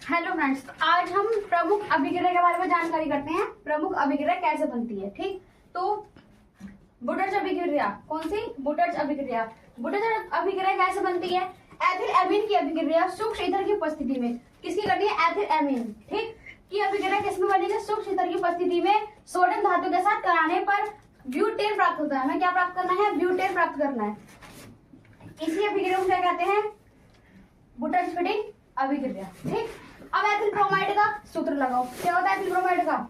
Hello friends, आज हम प्रमुख अभिक्रिया के बारे में जानकारी करते हैं। प्रमुख अभिक्रिया कैसे बनती है, ठीक। तो बुटर्स अभिक्रिया, कौन सी? बुटर्स अभिक्रिया। बुटर्स अभिक्रिया कैसे बनती है? एथिल एमीन की अभिक्रिया सूक्ष्म ईंधन की उपस्थिति में किसकी करनी है? एथिल एमीन, ठीक। की अभिक्रिया किसमें बनेगी? सूक्ष्म ईंधन की उपस्थिति में सोडियम धातु के साथ कराने पर ब्यूटेन प्राप्त होता है। हमें क्या प्राप्त करना है? ब्यूटेन प्राप्त करना है। इसी अभिक्रिया को क्या कहते हैं? बुटर्स फिटिंग अभिक्रिया, ठीक। अब एथिल ब्रोमाइड का सूत्र लगाओ। क्या होता है एथिल ब्रोमाइड का?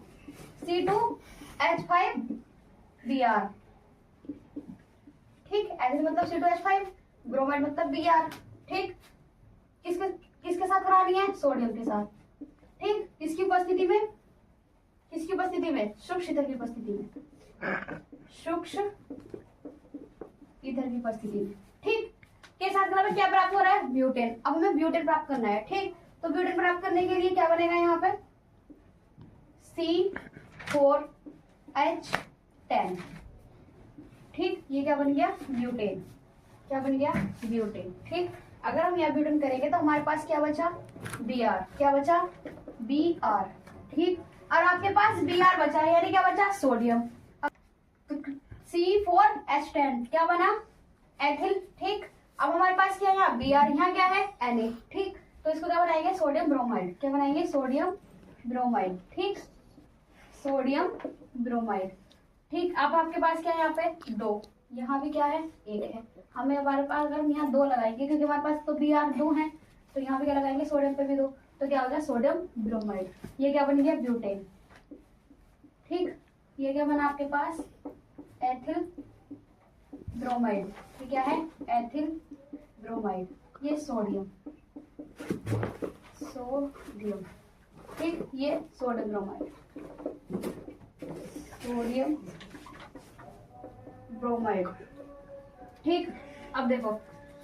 C2H5Br, ठीक। एथिल मतलब C2H5, ब्रोमाइड मतलब Br, ठीक। किसके किसके साथ करानी है? सोडियम के साथ, ठीक। किसकी उपस्थिति में? किसकी उपस्थिति में? सूक्ष्म ईंधन की उपस्थिति में, सूक्ष्म ईंधन की उपस्थिति में, ठीक। के साथ में क्या प्राप्त हो रहा है? ब्यूटेन। अब हमें ब्यूटेन प्राप्त करना है, ठीक। तो ब्यूटेन प्राप्त करने के लिए क्या बनेगा यहाँ पे? C4H10, ठीक। ये क्या बन गया? ब्यूटेन। क्या बन गया? ब्यूटेन, ठीक। अगर हम यहाँ ब्यूटेन करेंगे तो हमारे पास क्या बचा? Br। क्या बचा? Br, ठीक। और आपके पास Br बचा है, यानी क्या बचा? सोडियम। C4H10 क्या बना? एथिल, ठीक। अब हमारे पास क्या है? यहाँ Br, यहाँ क्या है? Na, ठीक। तो इसको क्या बनाएंगे? Sodium bromide. क्या बनाएंगे? सोडियम ब्रोमाइड, ठीक। सोडियम ब्रोमाइड, ठीक। अब आपके पास क्या है? यहाँ पे 2, यहाँ भी क्या है? 1 है। हमें हमारे पास अगर हम यहाँ 2 लगाएंगे, क्योंकि हमारे पास तो Br 2 है, तो यहाँ पे क्या लगाएंगे? सोडियम पे भी 2, तो क्या हो गया? Sodium bromide. ये क्या बन गया? ब्यूटेन, ठीक। ये क्या बना आपके पास? Ethyl bromide. ये क्या है? Ethyl bromide. ये सोडियम, सोडियम, ठीक। ये सोडियम ब्रोमाइड, सोडियम ब्रोमाइड, ठीक। अब देखो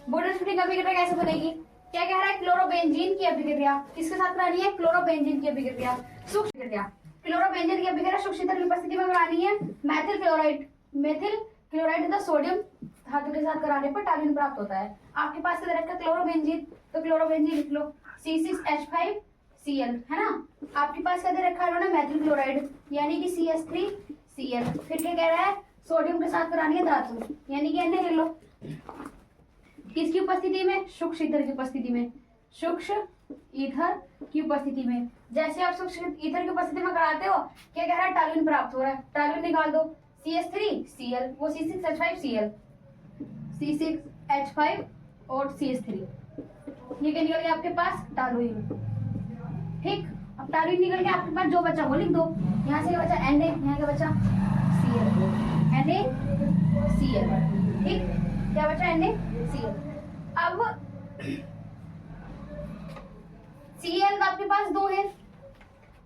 बुटर्स फिटिंग अभिक्रिया कैसे बनेगी? क्या कह रहा है? क्लोरोबेंजीन की अभिक्रिया किसके साथ करानी है? क्लोरोबेंजीन की अभिक्रिया, सूक्ष्म अभिक्रिया। क्लोरोबेंजीन की अभिक्रिया सूक्ष्म ईंधन की उपस्थिति में करानी है। मेथिल क्लोराइड, मेथिल क्लोराइड तथा सोडियम धातु के साथ कराने पर टॉल्यूइन प्राप्त होता है। आपके पास क्या रखा? क्लोरोबेंजीन, तो क्लोरोबेंजीन लिख लो, C6H5Cl, है ना। आपके पास क्या दे रखा है इन्होंने? मेथिल क्लोराइड, यानी कि CS3Cl। फिर क्या कह रहा है? सोडियम के साथ करानी है धातु, यानी कि Na ले लो। किसकी उपस्थिति में? सूक्ष्म ईंधन की उपस्थिति में, सूक्ष्म ईंधन की उपस्थिति में। जैसे आप सूक्ष्म ईंधन की उपस्थिति में कराते हो, क्या कह रहा है? टॉल्यूइन प्राप्त हो रहा है। टॉल्यूइन निकाल दो, CS3Cl, वो C6H5Cl, C6H5 और CS3, ये क्या निकल गया आपके पास? टॉल्यूइन, ठीक। अब टॉल्यूइन निकल गया, आपके पास जो बचा वो लिख दो। यहाँ से क्या बचा? Na, यहाँ क्या बचा? Cl, NaCl, ठीक। क्या बचा? NaCl। अब Cl आपके पास 2 है,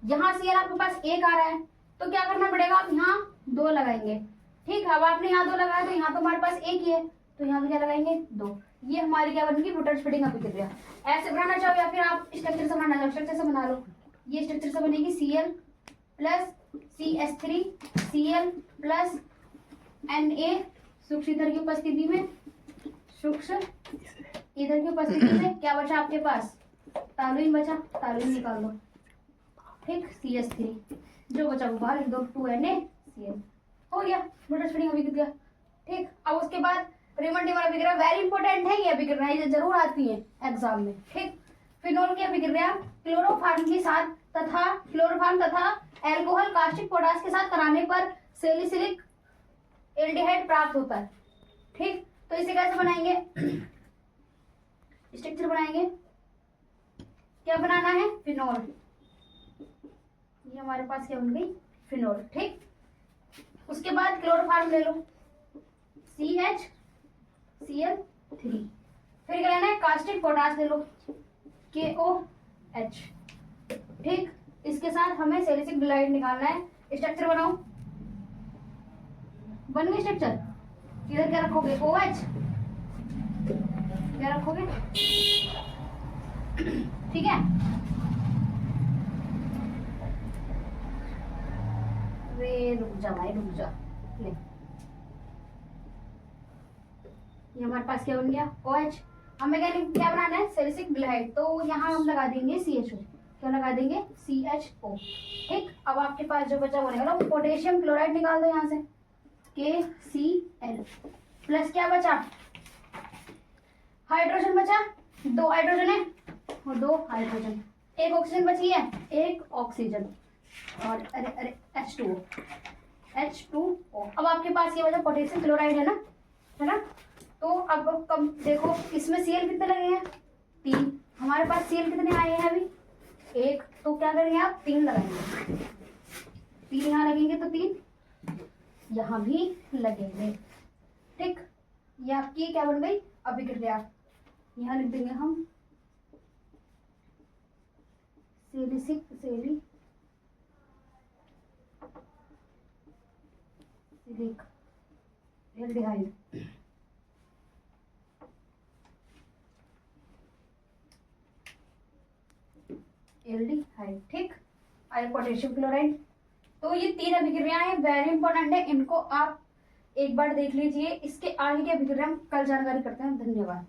यहाँ Cl आपके पास 1 आ रहा है, तो क्या करना पड़ेगा? आप यहाँ 2 लगाएंगे, ठीक। अब आपने यहाँ 2 लगाया, तो यहाँ तो हमारे पास 1 ही है, तो यहाँ भी क्या लगाएंगे? 2। ये हमारी क्या बनेगी? बुटर्स फिटिंग अभिक्रिया। ऐसे बनाना चाहो या फिर आप स्ट्रक्चर से बनाना चाहो, स्ट्रक्चर से बना लो। ये स्ट्रक्चर से बनेगी Cl plus CH3Cl plus Na, सूक्ष्म ईंधन की उपस्थिति में, सूक्ष्म ईंधन की उपस्थिति में क्या बचा आपके पास? टॉल्यूइन बचा, टॉल्यूइन निकाल लो, ठीक। CH3, जो बचा वो बाहर लिख दो, 2NaCl। हो गया बुटर्स फिटिंग अभिक्रिया, ठीक। अब उसके बाद रिमंडिवल अभिक्रिया, वेरी इंपॉर्टेंट है ये अभिक्रिया, ये जरूर आती है एग्जाम में, ठीक। फिनोल की अभिक्रिया क्लोरोफॉर्म के साथ तथा एल्कोहल कास्टिक पोटास के साथ कराने पर सैलिसिलिक एल्डिहाइड प्राप्त होता है, ठीक। तो इसे कैसे बनाएंगे? स्ट्रक्चर बनाएंगे। क्या बनाना है? फिनोल। ये हमारे पास क्या बन गई? फिनोल, ठीक। उसके बाद क्लोरोफॉर्म ले लो, CHCl3। फिर क्या लेना है? कास्टिक पोटास ले लो, KOH, ठीक। इसके साथ हमें सैलिसिलिक एल्डिहाइड निकालना है। स्ट्रक्चर बनाओ। बन गई स्ट्रक्चर। इधर क्या रखोगे? OH, क्या रखोगे? ठीक है। वे रुक जा भाई, रुक जा। ले, ये हमारे पास क्या बन गया? OH। हमें क्या बनाना है? सैलिसिलिक एल्डिहाइड, तो यहाँ हम लगा देंगे CHO, क्या लगा देंगे, CHO। ठीक, अब आपके पास जो बचा वो रहेगा, वो पोटेशियम क्लोराइड निकाल दो यहाँ से, KCl प्लस क्या बचा, हाइड्रोजन बचा, 2 हाइड्रोजन है और 2 हाइड्रोजन, 1 ऑक्सीजन बची है, 1 ऑक्सीजन और अरे H2O। अब आपके पास ये बचा पोटेशियम क्लोराइड है ना। तो अब कम देखो इसमें Cl कितने लगे हैं, 3। हमारे पास Cl कितने आए हैं अभी, 1। तो क्या करेंगे आप, 3 लगाएंगे, 3 यहाँ लगेंगे तो 3 यहाँ भी लगेंगे। ठीक, ये आपकी क्या बन गई अभिक्रिया। यहाँ लिख देंगे हम सिलिक एल्डिहाइड। एल्डिहाइड, ठीक, आए पोटेशियम क्लोराइड। तो ये 3 अभिक्रियाएं वेरी इंपॉर्टेंट है, इनको आप एक बार देख लीजिए। इसके आगे की अभिक्रिया हम कल जानकारी करते हैं। धन्यवाद।